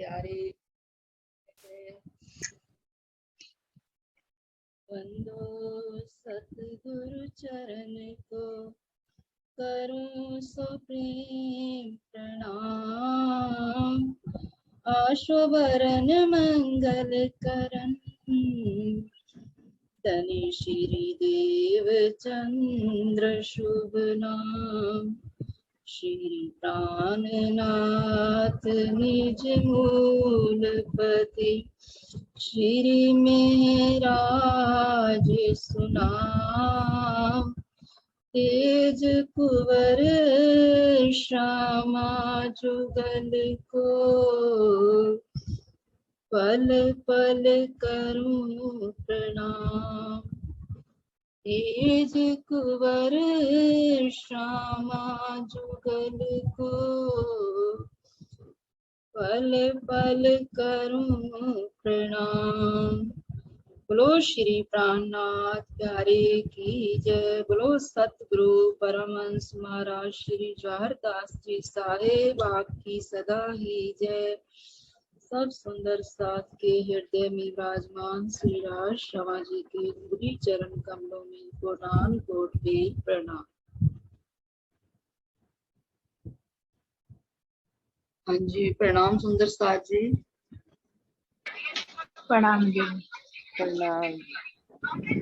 प्यारे हैं। वंदो सतगुरु चरण को, करूं सो प्रेम प्रणाम। आशुभरन मंगल करन, धनि श्री देव चंद्र शुभ नाम। श्री प्राणनाथ निज मूलपति, श्री मेहराज सुनाम। तेज कुंवर श्यामा जुगल को, पल पल करूं प्रणाम। तेज कुंवर श्यामा जुगल को, पल पल करूं प्रणाम। बोलो श्री प्राणनाथ प्यारे की जय। बोलो सतगुरु परमहंस महाराज श्री जवाहरदास जी साहेब आपकी सदा ही जय। सब सुंदर साथ के हृदय में विराजमान श्री राज शर्मा जी के गुरु चरण कमलों में कोटान कोट पे प्रणाम। हाँ जी, प्रणाम सुंदर साथ जी। प्रणाम जी। प्रणाम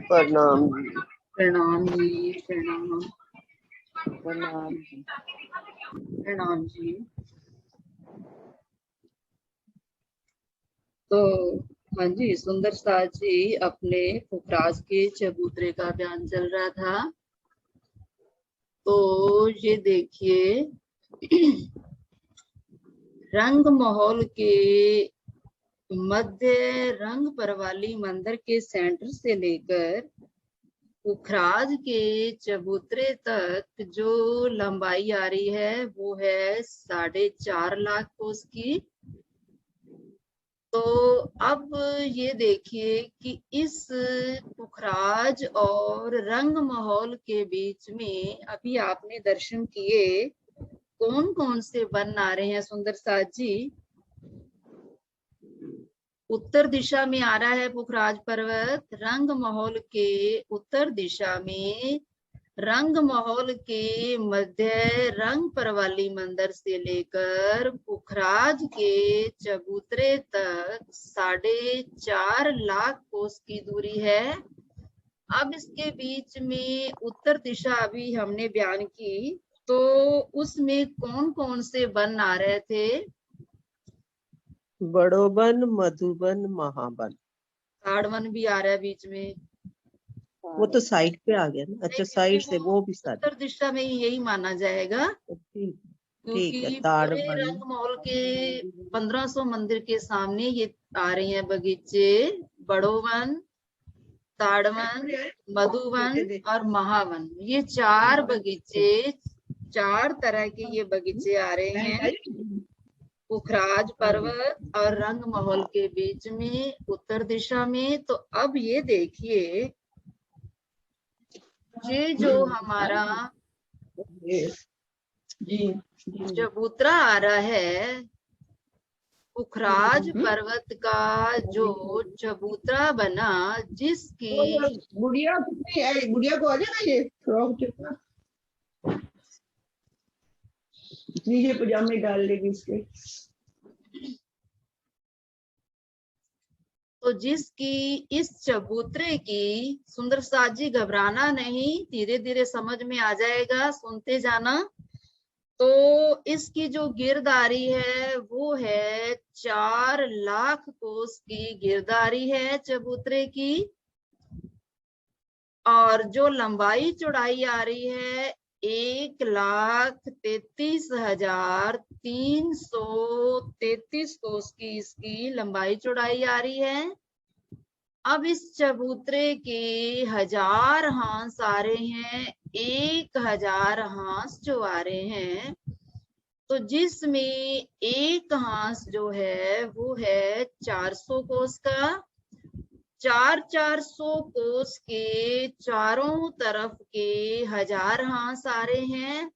प्रणाम प्रणाम जी। प्रणाम प्रणाम प्रणाम जी। तो हाँ जी, सुंदर साथ जी अपने पुखराज के चबूतरे का बयान चल रहा था। तो ये देखिए, रंग महल के मध्य रंग परवाली मंदिर के सेंटर से लेकर पुखराज के चबूतरे तक जो लंबाई आ रही है वो है 4.5 लाख कोस की। तो अब ये देखिए कि इस पुखराज और रंग महल के बीच में अभी आपने दर्शन किए, कौन कौन से वन आ रहे हैं सुंदर साथ जी। उत्तर दिशा में आ रहा है पुखराज पर्वत। रंग महल के उत्तर दिशा में रंग महल के मध्य रंग परवाली मंदिर से लेकर पुखराज के चबूतरे तक 4.5 लाख कोस की दूरी है। अब इसके बीच में उत्तर दिशा अभी हमने बयान की, तो उसमें कौन कौन से वन आ रहे थे। बड़ोबन, मधुबन, महाबन। ताड़वन भी आ रहा है बीच में। वो तो साइड पे आ गया ना। अच्छा, साइड से वो भी साथ। उत्तर दिशा में यही माना जाएगा, ठीक क्योंकि है। पूरे रंग महल के 1500 मंदिर के सामने ये आ रहे हैं बगीचे। बड़ोवन, ताड़वन, मधुवन और महावन, ये 4 बगीचे, 4 तरह के ये बगीचे आ रहे हैं पुखराज पर्वत और रंग महल के बीच में उत्तर दिशा में। तो अब ये देखिए, ये जो हमारा चबूतरा आ रहा है, पुखराज पर्वत का जो चबूतरा बना, जिसकी गुड़िया को आ जाएगा ये फ्रॉक नीचे पजामे डाल लेगी इसके। तो जिसकी इस चबूतरे की, सुंदर साथ जी घबराना नहीं, धीरे धीरे समझ में आ जाएगा, सुनते जाना। तो इसकी जो गिरदारी है वो है 4 लाख कोस की गिरदारी है चबूतरे की। और जो लंबाई चौड़ाई आ रही है 1,33,333 कोस की इसकी लंबाई चौड़ाई आ रही है। अब इस चबूतरे के 1000 हांस आ रहे हैं, 1000 हांस जो आ रहे हैं, तो जिसमें एक हांस जो है वो है 400 कोस का। 400 कोस के चारों तरफ के 1000 हांस आ रहे हैं।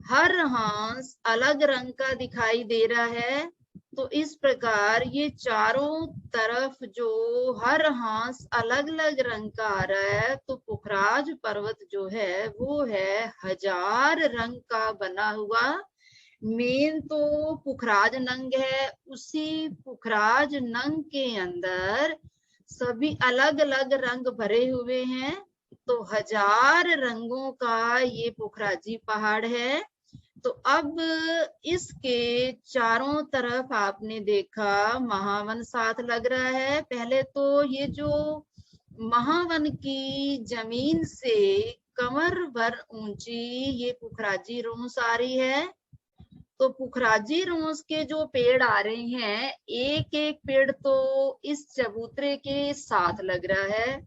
हर हांस अलग रंग का दिखाई दे रहा है। तो इस प्रकार ये चारों तरफ जो हर हांस अलग अलग रंग का आ रहा है, तो पुखराज पर्वत जो है वो है 1000 रंग का बना हुआ। मेन तो पुखराज नंग है, उसी पुखराज नंग के अंदर सभी अलग अलग रंग भरे हुए हैं। तो 1000 रंगों का ये पुखराजी पहाड़ है। तो अब इसके चारों तरफ आपने देखा महावन साथ लग रहा है। पहले तो ये जो महावन की जमीन से कमर भर ऊंची ये पुखराजी रोंस आ रही है। तो पुखराजी रोंस के जो पेड़ आ रहे हैं, एक एक पेड़ तो इस चबूतरे के साथ लग रहा है,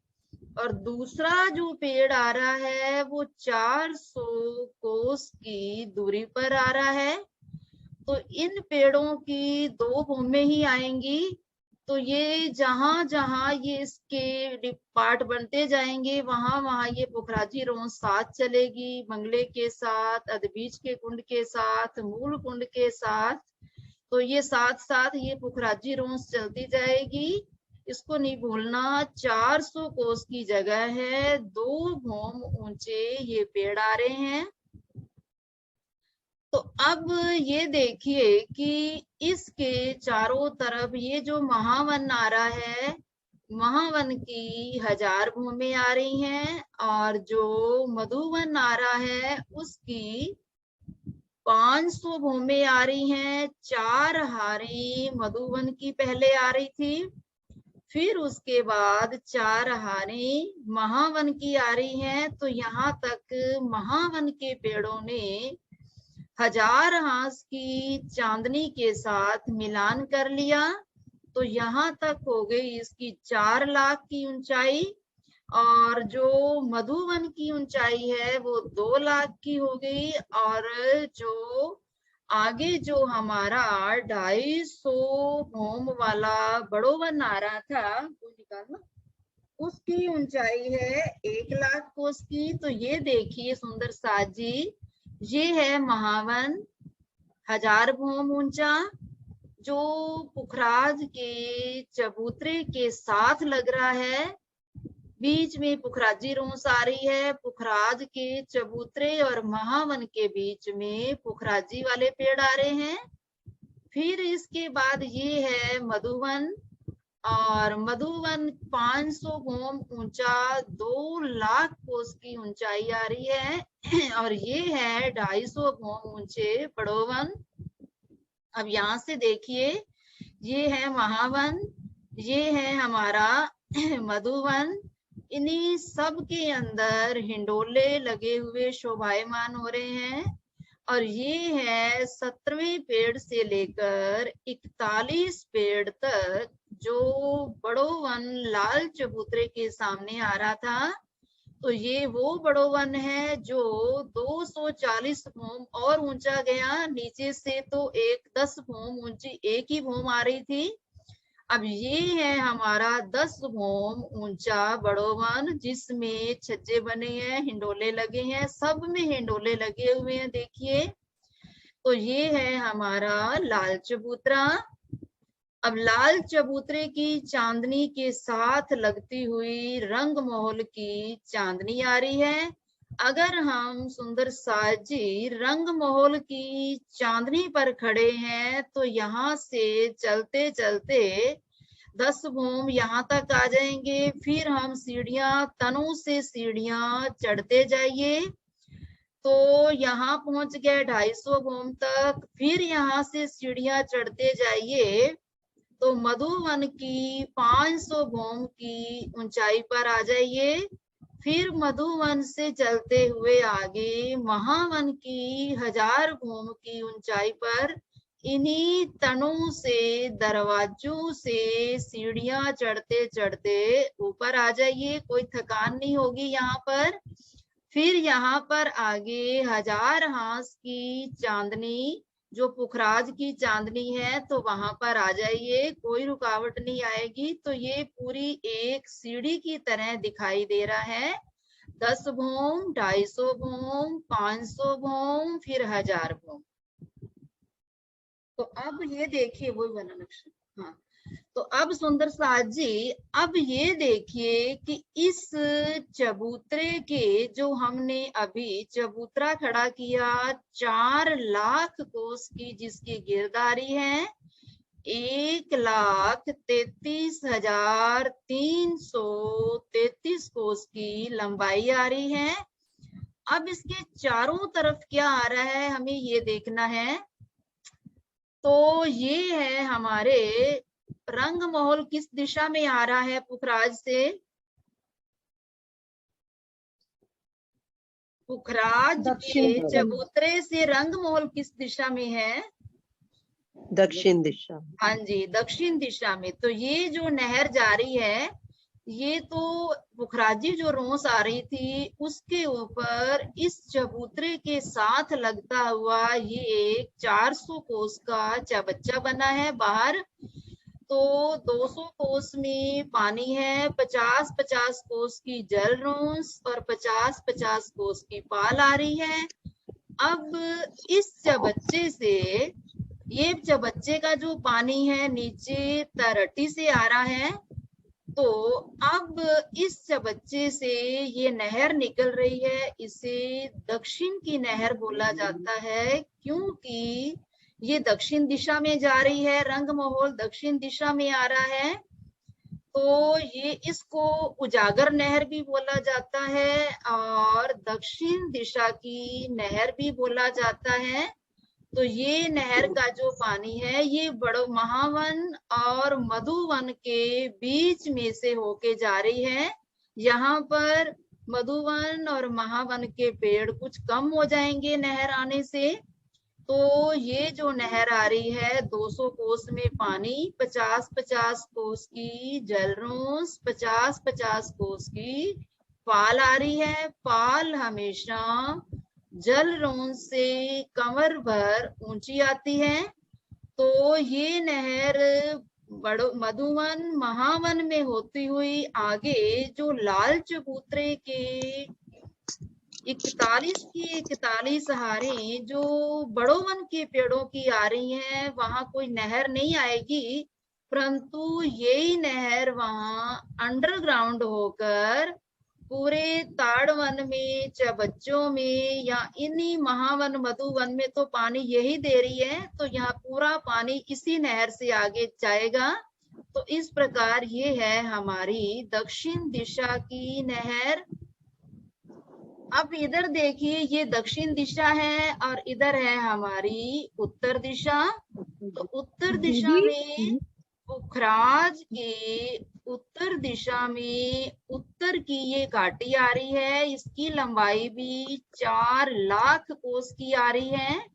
और दूसरा जो पेड़ आ रहा है वो 400 कोस की दूरी पर आ रहा है। तो इन पेड़ों की 2 भूमि ही आएंगी। तो ये जहां जहां ये इसके पार्ट बनते जाएंगे, वहां वहां ये पुखराजी रोंस साथ चलेगी, मंगले के साथ, अदबीज के कुंड के साथ, मूल कुंड के साथ। तो ये साथ साथ ये पुखराजी रोंस चलती जाएगी। इसको नहीं भूलना, 400 कोस की जगह है, 2 भौम ऊंचे ये पेड़ आ रहे हैं। तो अब ये देखिए कि इसके चारों तरफ ये जो महावन आ रहा है, महावन की 1000 भूमि आ रही हैं, और जो मधुवन आ रहा है उसकी 500 भूमि आ रही हैं। 4 हारी मधुवन की पहले आ रही थी, फिर उसके बाद 4 हारी महावन की आ रही हैं। तो यहाँ तक महावन के पेड़ों ने 1000 हांस की चांदनी के साथ मिलान कर लिया। तो यहाँ तक हो गई इसकी 4 लाख की ऊंचाई, और जो मधुवन की ऊंचाई है वो 2 लाख की हो गई। और जो आगे जो हमारा 250 भौम वाला बड़ोवन आ रहा था, वो निकालना, उसकी ऊंचाई है 1 लाख कोस की। तो ये देखिए सुंदर साज जी, ये है महावन 1000 भौम ऊंचा, जो पुखराज के चबूतरे के साथ लग रहा है। बीच में पुखराजी रोंस आ रही है। पुखराज के चबूतरे और महावन के बीच में पुखराजी वाले पेड़ आ रहे हैं। फिर इसके बाद ये है मधुवन, और मधुवन 500 भौम ऊंचा, 2 लाख कोस की ऊंचाई आ रही है। और ये है 250 भौम ऊंचे बड़ोवन। अब यहाँ से देखिए, ये है महावन, ये है हमारा मधुवन। इन्हीं सब के अंदर हिंडोले लगे हुए शोभायमान हो रहे हैं। और ये है 17वें पेड़ से लेकर 41 पेड़ तक जो बड़ो वन लाल चबूतरे के सामने आ रहा था। तो ये वो बड़ो वन है जो 240 भौम और ऊंचा गया। नीचे से तो 10 भौम ऊंची एक ही भौम आ रही थी। अब ये है हमारा 10 भौम ऊंचा बड़ो वन, जिसमें छज्जे बने हैं, हिंडोले लगे हैं, सब में हिंडोले लगे हुए हैं। देखिए, तो ये है हमारा लाल चबूतरा। अब लाल चबूतरे की चांदनी के साथ लगती हुई रंग महल की चांदनी आ रही है। अगर हम सुंदर साजी रंग महल की चांदनी पर खड़े हैं, तो यहाँ से चलते चलते 10 भौम यहाँ तक आ जाएंगे। फिर हम सीढ़ियां, तनों से सीढ़ियां चढ़ते जाइए, तो यहाँ पहुंच गए 250 भौम तक। फिर यहाँ से सीढ़ियां चढ़ते जाइए तो मधुवन की 500 भौम की ऊंचाई पर आ जाइए। फिर मधुवन से चलते हुए आगे महावन की 1000 भौम की ऊंचाई पर इन्हीं तनों से, दरवाजों से सीढ़ियां चढ़ते चढ़ते ऊपर आ जाइए। कोई थकान नहीं होगी यहाँ पर। फिर यहाँ पर आगे 1000 हांस की चांदनी, जो पुखराज की चांदनी है, तो वहां पर आ जाइए, कोई रुकावट नहीं आएगी। तो ये पूरी एक सीढ़ी की तरह दिखाई दे रहा है। 10 भौम, 250 भौम, 500 भौम, फिर 1000 भौम। तो अब ये देखिए वही वाला नक्शा। हाँ, तो अब सुंदर साथ जी, अब ये देखिए कि इस चबूतरे के जो हमने अभी चबूतरा खड़ा किया 4 लाख कोस की जिसकी गिरदारी है 1,33,333 कोस की लंबाई आ रही है। अब इसके चारों तरफ क्या आ रहा है हमें ये देखना है। तो ये है हमारे रंग महल किस दिशा में आ रहा है पुखराज से? पुखराज दक्षिण के दिशा। चबूतरे से रंग महल किस दिशा में है? दक्षिण दिशा। हाँ जी, दक्षिण दिशा में। तो ये जो नहर जा रही है ये तो पुखराजी जो रोंस आ रही थी उसके ऊपर इस चबूतरे के साथ लगता हुआ ये एक 400 कोस का चबच्चा बना है बाहर। तो 200 कोस में पानी है, 50-50 कोस की जल रोंस और 50-50 कोस की पाल आ रही है। अब इस चबच्चे से, ये चबच्चे का जो पानी है नीचे तरटी से आ रहा है। तो अब इस चबच्चे से ये नहर निकल रही है, इसे दक्षिण की नहर बोला जाता है क्योंकि ये दक्षिण दिशा में जा रही है, रंग महल दक्षिण दिशा में आ रहा है। तो ये इसको उजागर नहर भी बोला जाता है और दक्षिण दिशा की नहर भी बोला जाता है। तो ये नहर का जो पानी है ये बड़ो महावन और मधुवन के बीच में से होके जा रही है। यहाँ पर मधुवन और महावन के पेड़ कुछ कम हो जाएंगे नहर आने से। तो ये जो नहर आ रही है 200 कोस में पानी, 50-50 कोस की जलरोंस, 50-50 कोस की पाल आ रही है। पाल हमेशा जल रोंस से कमर भर ऊंची आती है। तो ये नहर बड़ो मधुवन महावन में होती हुई आगे जो लाल चबूतरे के 41 की 41 हारें जो बड़ो वन के पेड़ों की आ रही हैं, वहां कोई नहर नहीं आएगी, परंतु यही नहर वहां अंडरग्राउंड होकर पूरे ताड़ वन में चबच्चों में या इन्हीं महावन मधुवन में तो पानी यही दे रही है। तो यहाँ पूरा पानी इसी नहर से आगे जाएगा। तो इस प्रकार ये है हमारी दक्षिण दिशा की नहर। अब इधर देखिए ये दक्षिण दिशा है और इधर है हमारी उत्तर दिशा। तो उत्तर दिशा में पुखराज के उत्तर दिशा में उत्तर की ये घाटी आ रही है, इसकी लंबाई भी 4 लाख कोस की आ रही है।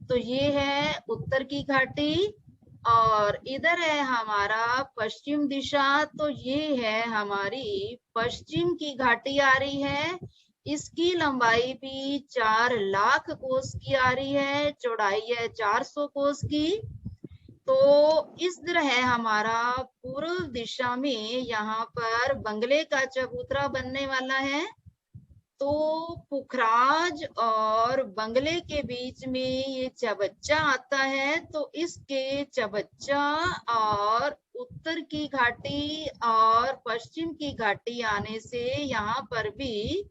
तो ये है उत्तर की घाटी और इधर है हमारा पश्चिम दिशा। तो ये है हमारी पश्चिम की घाटी आ रही है, इसकी लंबाई भी 4 लाख कोस की आ रही है, चौड़ाई है 400 कोस की। तो इस तरह है हमारा पूर्व दिशा में यहाँ पर बंगले का चबूतरा बनने वाला है। तो पुखराज और बंगले के बीच में ये चबच्चा आता है। तो इसके चबच्चा और उत्तर की घाटी और पश्चिम की घाटी आने से यहाँ पर भी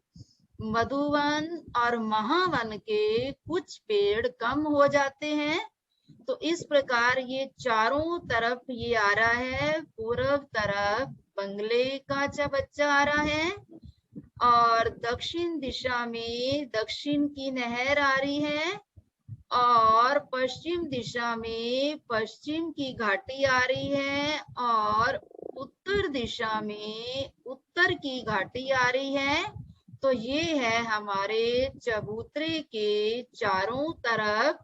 मधुवन और महावन के कुछ पेड़ कम हो जाते हैं। तो इस प्रकार ये चारों तरफ ये आ रहा है, पूर्व तरफ बंगले का चबच्चा आ रहा है और दक्षिण दिशा में दक्षिण की नहर आ रही है और पश्चिम दिशा में पश्चिम की घाटी आ रही है और उत्तर दिशा में उत्तर की घाटी आ रही है। तो ये है हमारे चबूतरे के चारों तरफ।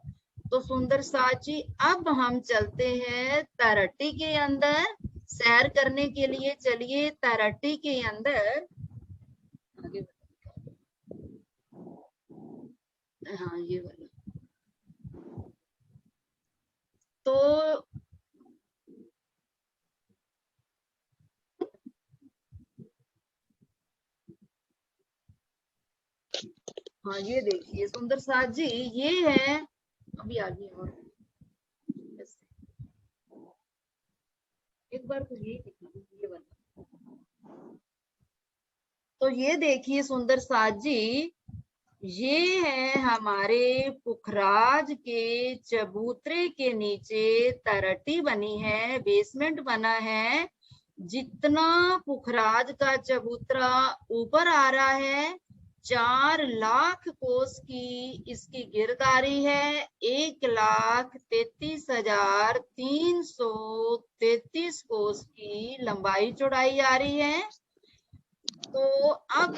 तो सुंदर साची, अब हम चलते हैं तरट्टी के अंदर सैर करने के लिए। चलिए तरट्टी के अंदर आगे। हाँ ये वाला। तो हाँ ये देखिए सुंदर साथ जी, ये है अभी आगे और एक बार तो ये वाला। तो ये देखिए सुंदर साज जी, ये है हमारे पुखराज के चबूतरे के नीचे तरटी बनी है, बेसमेंट बना है। जितना पुखराज का चबूतरा ऊपर आ रहा है, 4 लाख कोस की इसकी गिरदारी है। 1,33,333 कोस की लंबाई चौड़ाई आ रही है। तो अब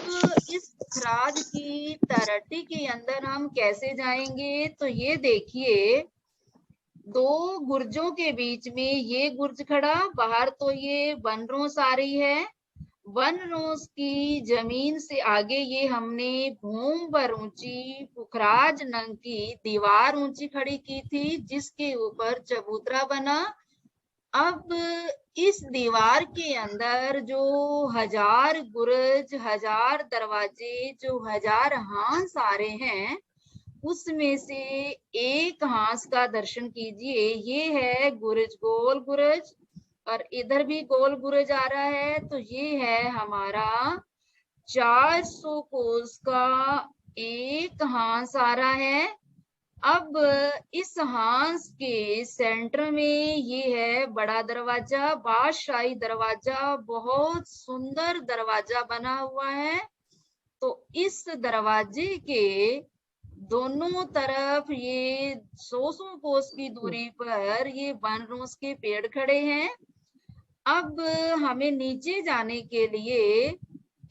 इस पुखराज की तरटी के अंदर हम कैसे जाएंगे? तो ये देखिए, 2 गुर्जों के बीच में ये गुर्ज खड़ा, बाहर तो ये बनरोस आ रही है। बनरोस की जमीन से आगे ये हमने भूम भर ऊंची पुखराज नंग की दीवार ऊंची खड़ी की थी, जिसके ऊपर चबूतरा बना। अब इस दीवार के अंदर जो 1000 गुरज, 1000 दरवाजे, जो 1000 हांस आ रहे हैं, उसमें से एक हांस का दर्शन कीजिए। ये है गुरज, गोल गुरज, और इधर भी गोल गुरज आ रहा है। तो ये है हमारा 400 कोस का एक हांस आ रहा है। अब इस हांस के सेंटर में ये है बड़ा दरवाजा, बादशाही दरवाजा, बहुत सुंदर दरवाजा बना हुआ है। तो इस दरवाजे के दोनों तरफ ये 100 कोस की दूरी पर ये बनरोस के पेड़ खड़े हैं। अब हमें नीचे जाने के लिए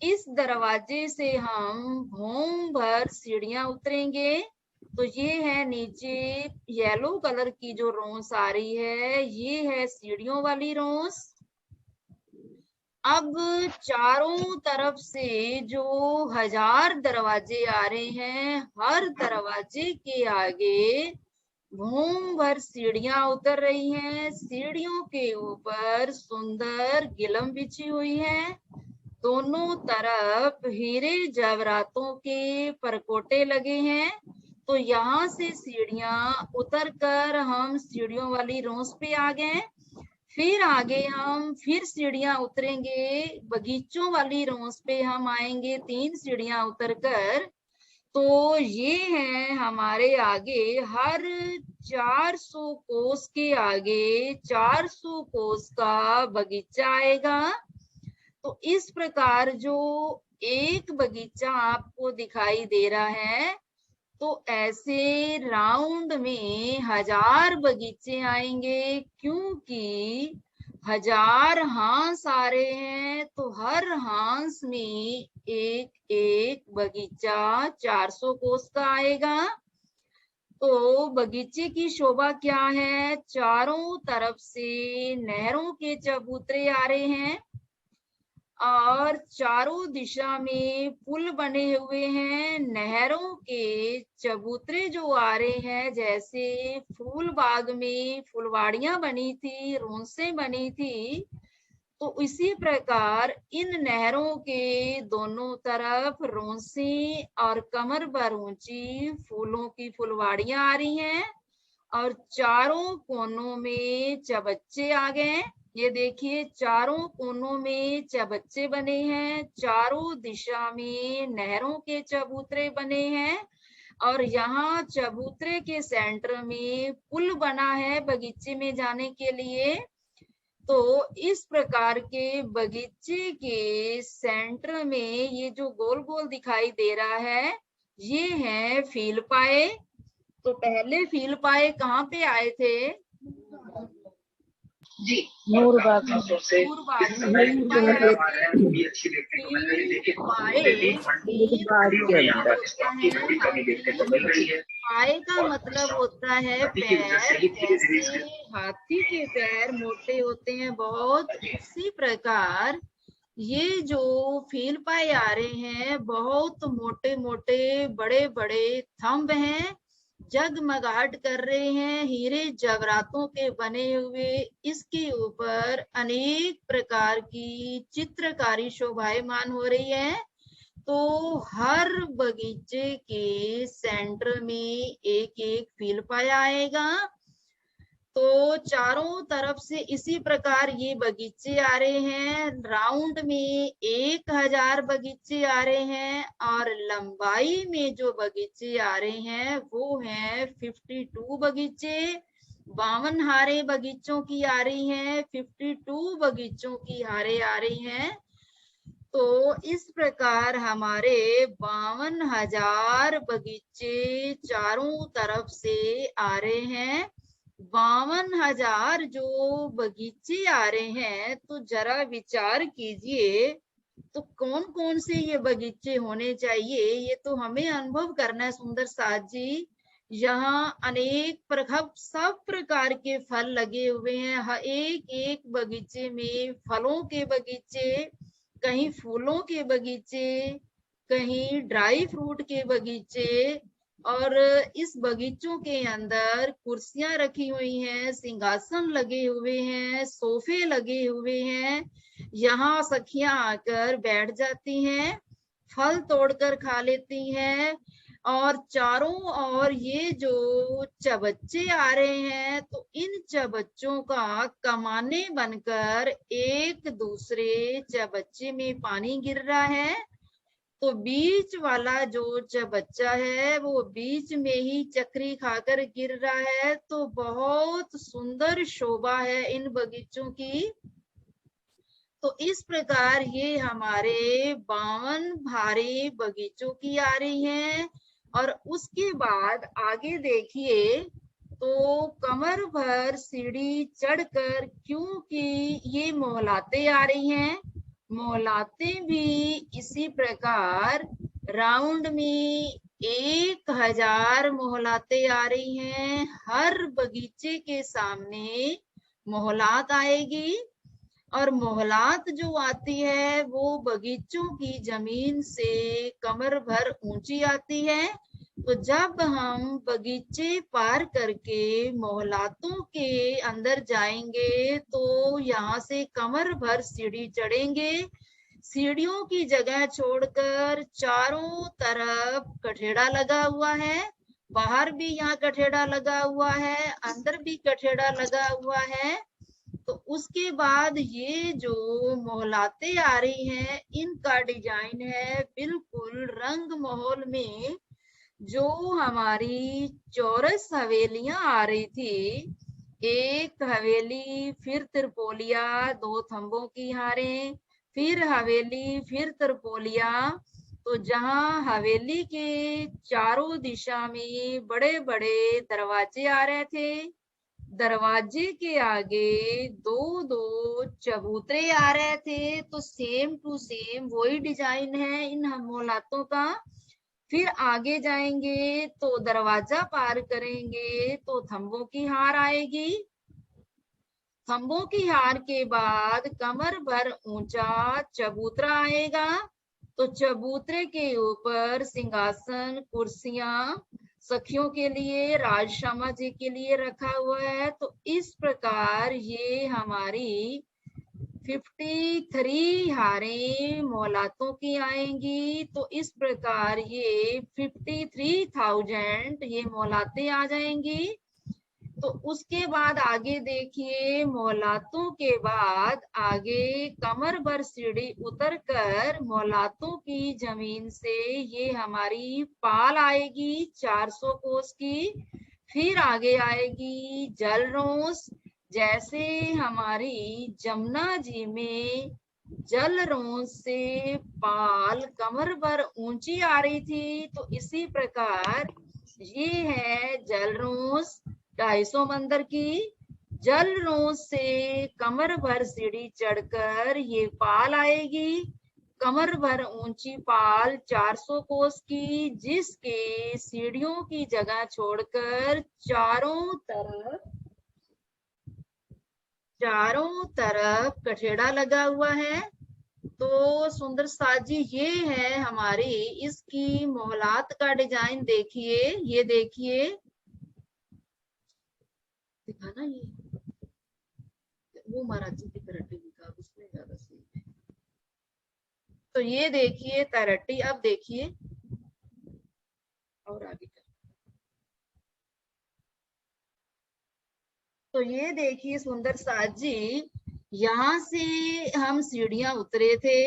इस दरवाजे से हम भूम भर सीढ़ियां उतरेंगे। तो ये है नीचे येलो कलर की जो रोस आ रही है, ये है सीढ़ियों वाली रोस। अब चारों तरफ से जो 1000 दरवाजे आ रहे हैं, हर दरवाजे के आगे भूम भर सीढ़ियां उतर रही हैं। सीढ़ियों के ऊपर सुंदर गिलम बिछी हुई है। दोनों तरफ हीरे जवाहरातों के परकोटे लगे हैं। तो यहाँ से सीढ़ियां उतर कर हम सीढ़ियों वाली रोस पे आ गए। फिर आगे हम फिर सीढ़ियां उतरेंगे, बगीचों वाली रोस पे हम आएंगे 3 सीढ़ियां उतर कर। तो ये है हमारे आगे, हर 400 कोस के आगे 400 कोस का बगीचा आएगा। तो इस प्रकार जो एक बगीचा आपको दिखाई दे रहा है, तो ऐसे राउंड में 1000 बगीचे आएंगे, क्योंकि 1000 हांस आ रहे हैं। तो हर हांस में एक एक बगीचा 400 कोस का आएगा। तो बगीचे की शोभा क्या है? चारों तरफ से नहरों के चबूतरे आ रहे हैं और चारों दिशा में पुल बने हुए हैं। नहरों के चबूतरे जो आ रहे हैं, जैसे फूल बाग में फुलवाड़ियां बनी थी, रोंसे बनी थी, तो इसी प्रकार इन नहरों के दोनों तरफ रोंसे और कमर भर ऊंची फूलों की फुलवाड़ियां आ रही हैं और चारों कोनों में चबच्चे आ गए। ये देखिए, चारों कोनों में चबच्चे बने हैं, चारों दिशा में नहरों के चबूतरे बने हैं और यहाँ चबूतरे के सेंटर में पुल बना है बगीचे में जाने के लिए। तो इस प्रकार के बगीचे के सेंटर में ये जो गोल गोल दिखाई दे रहा है, ये है फील पाए। तो पहले फील पाए कहाँ पे आए थे जी? नूरबाग में। पाए का मतलब होता है पैर। जैसे हाथी के पैर मोटे होते हैं बहुत, उसी प्रकार ये जो फील पाए आ रहे हैं, बहुत मोटे मोटे बड़े बड़े थंब हैं, जगमगाहट कर रहे हैं, हीरे जवाहरातों के बने हुए। इसके ऊपर अनेक प्रकार की चित्रकारी शोभायमान हो रही है। तो हर बगीचे के सेंटर में एक एक फील पाया आएगा। तो चारों तरफ से इसी प्रकार ये बगीचे आ रहे हैं। राउंड में 1000 बगीचे आ रहे हैं और लंबाई में जो बगीचे आ रहे हैं वो हैं 52 बगीचे। 52 हारें बगीचों की आ रही हैं, 52 बगीचों की हारें आ रही हैं। तो इस प्रकार हमारे 52,000 बगीचे चारों तरफ से आ रहे हैं। 52,000 जो बगीचे आ रहे हैं, तो जरा विचार कीजिए, तो कौन कौन से ये बगीचे होने चाहिए, ये तो हमें अनुभव करना है सुंदर साथ जी। यहाँ अनेक प्रकार, सब प्रकार के फल लगे हुए हैं। हर एक एक बगीचे में फलों के बगीचे, कहीं फूलों के बगीचे, कहीं ड्राई फ्रूट के बगीचे, और इस बगीचों के अंदर कुर्सियां रखी हुई हैं, सिंहासन लगे हुए हैं, सोफे लगे हुए हैं। यहाँ सखियां आकर बैठ जाती हैं, फल तोड़कर खा लेती हैं। और चारों ओर ये जो चबच्चे आ रहे हैं, तो इन चबच्चों का कमाने बनकर एक दूसरे चबच्चे में पानी गिर रहा है। तो बीच वाला जो चबच्चा है वो बीच में ही चक्री खाकर गिर रहा है। तो बहुत सुंदर शोभा है इन बगीचों की। तो इस प्रकार ये हमारे 52 भारे बगीचों की आ रही हैं। और उसके बाद आगे देखिए, तो कमर भर सीढ़ी चढ़कर, क्योंकि ये मोहलाते आ रही हैं, मोहलाते भी इसी प्रकार राउंड में 1000 मोहलाते आ रही हैं। हर बगीचे के सामने मोहलात आएगी, और मोहलात जो आती है वो बगीचों की जमीन से कमर भर ऊंची आती है। तो जब हम बगीचे पार करके मोहलातों के अंदर जाएंगे, तो यहाँ से कमर भर सीढ़ी चढ़ेंगे। सीढ़ियों की जगह छोड़कर चारों तरफ कठेड़ा लगा हुआ है, बाहर भी यहाँ कठेड़ा लगा हुआ है, अंदर भी कठेड़ा लगा हुआ है। तो उसके बाद ये जो मोहलाते आ रही हैं, इनका डिजाइन है बिल्कुल रंग महल में। जो हमारी चौरस हवेलियां आ रही थी, एक हवेली, फिर त्रिपोलिया, 2 थंबों की हारें, फिर हवेली, फिर त्रिपोलिया। तो जहां हवेली के चारों दिशा में बड़े बड़े दरवाजे आ रहे थे, दरवाजे के आगे 2-2 चबूतरे आ रहे थे। तो सेम टू सेम वही डिजाइन है इन मोहलातों का। फिर आगे जाएंगे तो दरवाजा पार करेंगे तो थंबों की हार आएगी। थंबों की हार के बाद कमर भर ऊंचा चबूतरा आएगा। तो चबूतरे के ऊपर सिंहासन, कुर्सियां सखियों के लिए, राजश्यामा जी के लिए रखा हुआ है। तो इस प्रकार ये हमारी 53 हारें मोहलातों की आएंगी। तो इस प्रकार ये 53,000 ये मोहलातें आ जाएंगी। तो उसके बाद आगे देखिए, मोहलातों के बाद आगे कमर भर सीढ़ी उतरकर मोहलातों की जमीन से ये हमारी पाल आएगी 400 कोस की। फिर आगे आएगी जलरोस, जैसे हमारी जमुना जी में जलरोस से पाल कमर भर ऊंची आ रही थी, तो इसी प्रकार ये है जलरोस 250 मंदिर की। जलरोस से कमर भर सीढ़ी चढ़कर ये पाल आएगी, कमर भर ऊंची पाल 400 कोस की, जिसके सीढ़ियों की जगह छोड़कर चारों तरफ कठेड़ा लगा हुआ है। तो सुंदर साथ जी, ये है हमारी इसकी मोहलात का डिजाइन। देखिए, ये देखिए, दिखाना ये वो महाराज जी की तरट्टी दिखा, उसमें ज्यादा सही है। तो ये देखिए तरट्टी, अब देखिए और आगे का। तो ये देखिए सुंदर साज जी, यहाँ से हम सीढ़ियां उतरे थे।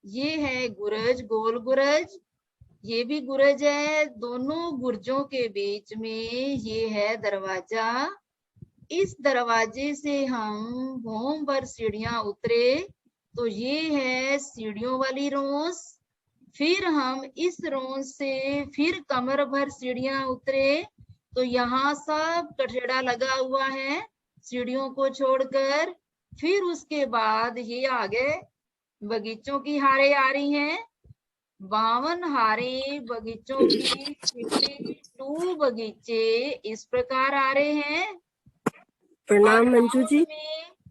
ये है गुरज, गोल गुरज, ये भी गुरज है। दोनों गुरजों के बीच में ये है दरवाजा। इस दरवाजे से हम भोम भर सीढ़ियां उतरे, तो ये है सीढ़ियों वाली रोंस। फिर हम इस रोंस से फिर कमर भर सीढ़ियां उतरे, तो यहाँ सब कचड़ा लगा हुआ है सीढ़ियों को छोड़कर। फिर उसके बाद ये आ गए बगीचों की हारें आ रही हैं। 52 हारें बगीचों की, 52 बगीचे इस प्रकार आ रहे हैं। प्रणाम मंजू जी।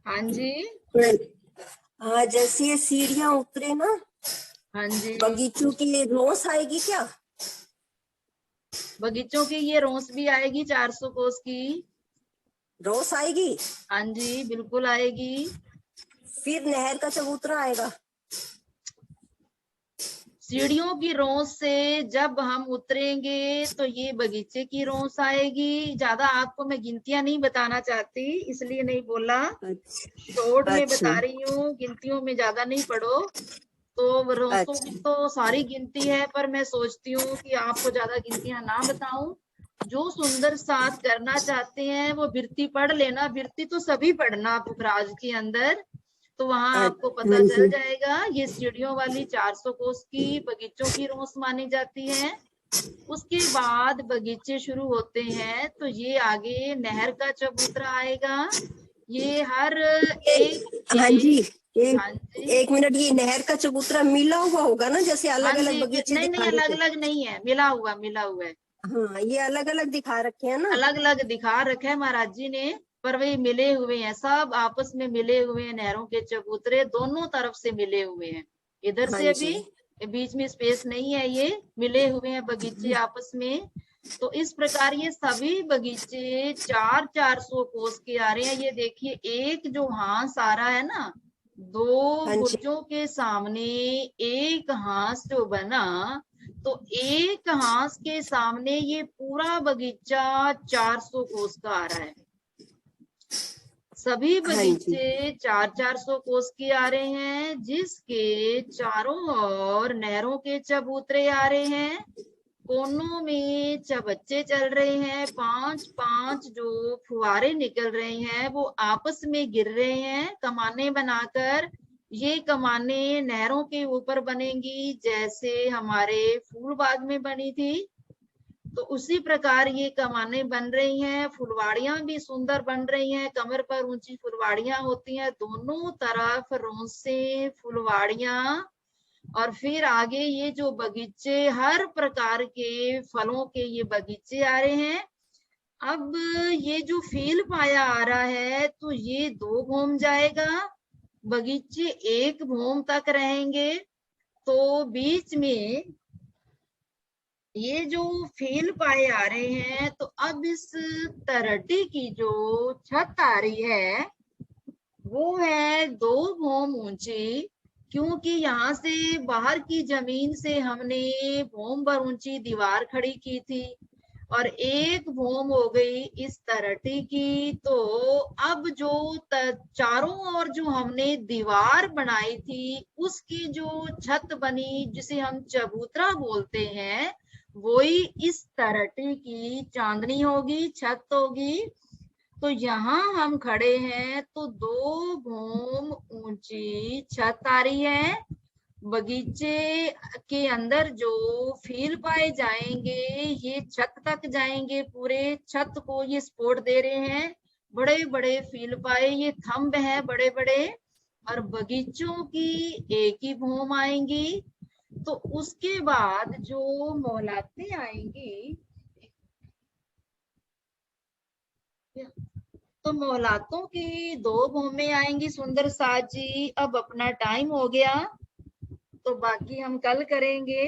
हाँ जी, हाँ, जैसे ये सीढ़ियां उतरे ना, हाँ जी, बगीचों की रोस आएगी क्या? बगीचों की ये रोस भी आएगी 400 कोस की। रोस आएगी? हाँ जी, बिल्कुल आएगी। फिर नहर का चबूतरा आएगा? सीढ़ियों की रोस से जब हम उतरेंगे तो ये बगीचे की रोस आएगी। ज्यादा आपको मैं गिनतियां नहीं बताना चाहती, इसलिए नहीं बोला, शॉर्ट में बता रही हूँ, गिनतियों में ज्यादा नहीं पढ़ो। तो रोसों की तो सारी गिनती है, पर मैं सोचती हूँ कि आपको ज्यादा गिनतियां ना बताऊं। जो सुंदर साथ करना चाहते हैं वो बिरती पढ़ लेना। बिरती तो सभी पढ़ना पुखराज के अंदर, तो वहां आपको पता चल जाएगा। ये सीढ़ियों वाली 400 कोस की बगीचों की रोस मानी जाती है। उसके बाद बगीचे शुरू होते हैं, तो ये आगे नहर का चबूतरा आएगा। ये हर एक हाँ जी, हाँ जी, एक मिनट, ये नहर का चबूतरा मिला हुआ होगा ना, जैसे हाँ अलग अलग जी, बगीचे नहीं दिखा अलग रहे थे। अलग नहीं है, मिला हुआ है। हाँ, ये अलग अलग दिखा रखे हैं ना। अलग अलग दिखा रखे हैं महाराज जी ने, पर वही मिले हुए हैं, सब आपस में मिले हुए हैं। नहरों के चबूतरे दोनों तरफ से मिले हुए हैं, इधर हाँ से जी। भी बीच में स्पेस नहीं है, ये मिले हुए हैं बगीचे आपस में। तो इस प्रकार ये सभी बगीचे 400 कोस के आ रहे हैं। ये देखिए, एक जो हांस आ रहा है ना, 2 हाँ जी। बुर्जों के सामने एक हांस जो बना, तो एक हांस के सामने ये पूरा बगीचा 400 कोस का आ रहा है। सभी बगीचे 400 कोस के आ रहे हैं, जिसके चारों ओर नहरों के चबूतरे आ रहे हैं। कोनों में चबच्चे चल रहे हैं, 5-5 जो फुहारे निकल रहे हैं वो आपस में गिर रहे हैं कमाने बनाकर। ये कमाने नहरों के ऊपर बनेंगी, जैसे हमारे फूल बाग में बनी थी, तो उसी प्रकार ये कमाने बन रही हैं। फुलवाड़ियां भी सुंदर बन रही हैं, कमर पर ऊंची फुलवाड़ियां होती हैं, दोनों तरफ रोंसे फुलवाड़ियां। और फिर आगे ये जो बगीचे, हर प्रकार के फलों के ये बगीचे आ रहे हैं। अब ये जो फील पाया आ रहा है, तो ये 2 भोम जाएगा, बगीचे 1 भोम तक रहेंगे। तो बीच में ये जो फील पाए आ रहे हैं, तो अब इस तरटी की जो छत आ रही है वो है 2 भोम ऊंची, क्योंकि यहाँ से बाहर की जमीन से हमने भोम भर ऊंची दीवार खड़ी की थी, और 1 भोम हो गई इस तरटी की। तो अब जो चारों ओर जो हमने दीवार बनाई थी, उसकी जो छत बनी, जिसे हम चबूतरा बोलते हैं, वही इस तरटी की चांदनी होगी, छत होगी। तो यहाँ हम खड़े हैं, तो 2 भोम ऊंची छत आ रही है। बगीचे के अंदर जो फील पाए जाएंगे, ये छत तक जाएंगे, पूरे छत को ये सपोर्ट दे रहे हैं। बड़े बड़े फील पाए, ये थंब हैं बड़े बड़े, और बगीचों की एक ही भोम आएंगी। तो उसके बाद जो मोहलातें आएंगी, तो मोहलातों की 2 भूमें आएंगी सुंदर साथ जी। अब अपना टाइम हो गया, तो बाकी हम कल करेंगे।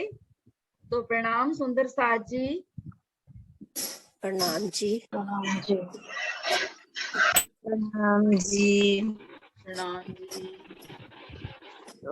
तो प्रणाम सुंदर साथ जी। प्रणाम जी। प्रणाम जी। प्रणाम जी।